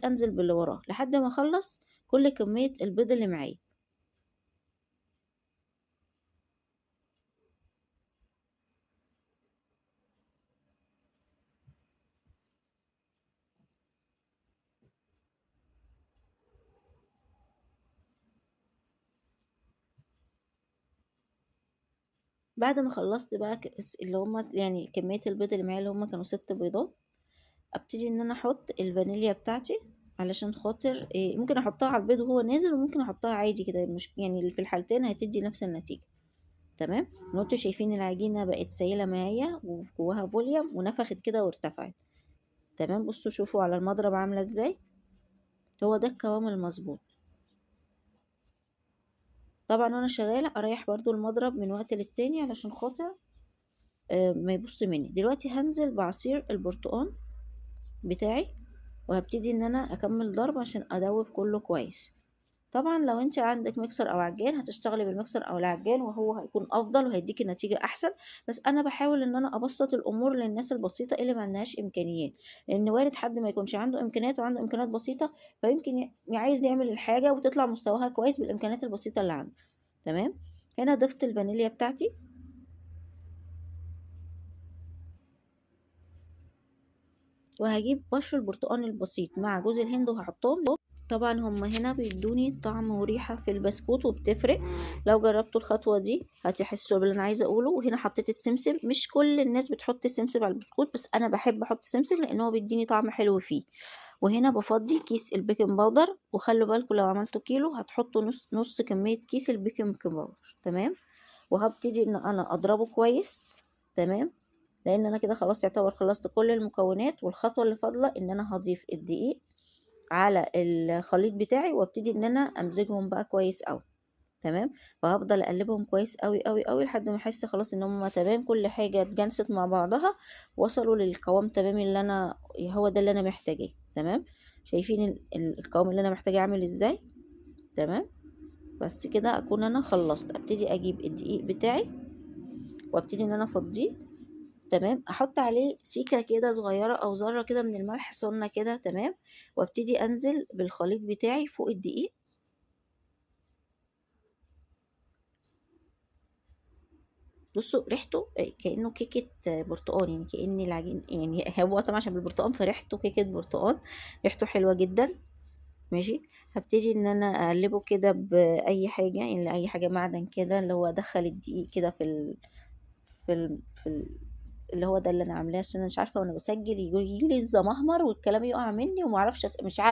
انزل باللي وراه لحد ما اخلص كل كمية البيض اللي معايا. بعد ما خلصت بقى اللي هما يعني كمية البيض اللي معايا اللي هما كانوا 6 بيضات، ابتدي ان انا احط الفانيليا بتاعتي، علشان خاطر ممكن احطها على البيض وهو نازل، وممكن احطها عادي كده، مش يعني في الحالتين هتدي نفس النتيجة. تمام. وانتوا شايفين العجينة بقت سايلة معايا وجواها فوليوم ونفخت كده وارتفعت. تمام. بصوا شوفوا على المضرب عاملة ازاي، هو ده القوام المظبوط. طبعا وانا شغالة اريح برضو المضرب من وقت للتاني علشان خاطر ما يبص مني. دلوقتي هنزل بعصير البرتقال بتاعي، وهبتدي ان انا اكمل ضرب عشان ادوب كله كويس. طبعا لو انت عندك ميكسر او عجان هتشتغلي بالميكسر او العجان، وهو هيكون افضل وهيديكي نتيجة احسن. بس انا بحاول ان انا ابسط الامور للناس البسيطة اللي ما عندهاش امكانيات، لان وارد حد ما يكونش عنده امكانيات وعنده امكانيات بسيطة، فيمكن عايز يعمل الحاجة وتطلع مستواها كويس بالامكانيات البسيطة اللي عنده. تمام. هنا ضفت الفانيليا بتاعتي، وهجيب بشر البرتقال البسيط مع جوز الهند وهحطهم. طبعا هما هنا بيدوني طعم وريحة في البسكوت وبتفرق. لو جربتوا الخطوة دي هتحسوا باللي انا عايزة اقوله. وهنا حطيت السمسم، مش كل الناس بتحط سمسم على البسكوت، بس انا بحب احط سمسم لان هو بيديني طعم حلو فيه. وهنا بفضي كيس البيكنج باودر، وخلوا بالكم لو عملتوا كيلو هتحطوا نص كمية كيس البيكنج باودر. تمام. وهبتدي ان انا اضربه كويس. تمام. لان انا كده خلاص يعتبر خلصت كل المكونات، والخطوة اللي فاضلة ان انا هضيف الدقيق على الخليط بتاعي، وابتدي ان انا امزجهم بقى كويس قوي. تمام. فهفضل اقلبهم كويس قوي قوي قوي لحد ما احس خلاص ان هم تمام، كل حاجه اتجانست مع بعضها، وصلوا للقوام تمام اللي انا هو ده اللي انا محتاجاه. تمام. شايفين القوام اللي انا محتاجاه عامل ازاي. تمام. بس كده اكون انا خلصت. ابتدي اجيب الدقيق بتاعي وابتدي ان انا افضيه. تمام. احط عليه سيكه كده صغيره او ذره كده من الملح سنه كده. تمام. وابتدي انزل بالخليط بتاعي فوق الدقيق. بصوا ريحته كأنه كيكة برتقال، يعني كأن العجين يعني هو طبعا عشان بالبرتقال فريحته كيكة برتقال. ريحته حلوة جدا. ماشي. هبتدي ان انا اقلبه كده بأي حاجة، يعني اي حاجة معدن كده، اللي هو ادخل الدقيق كده في اللي هو ده اللي انا عاملاه، عشان انا مش عارفة وانا بسجل يجيلي الزمهمر والكلام يقع مني ومعرفش مش عارفة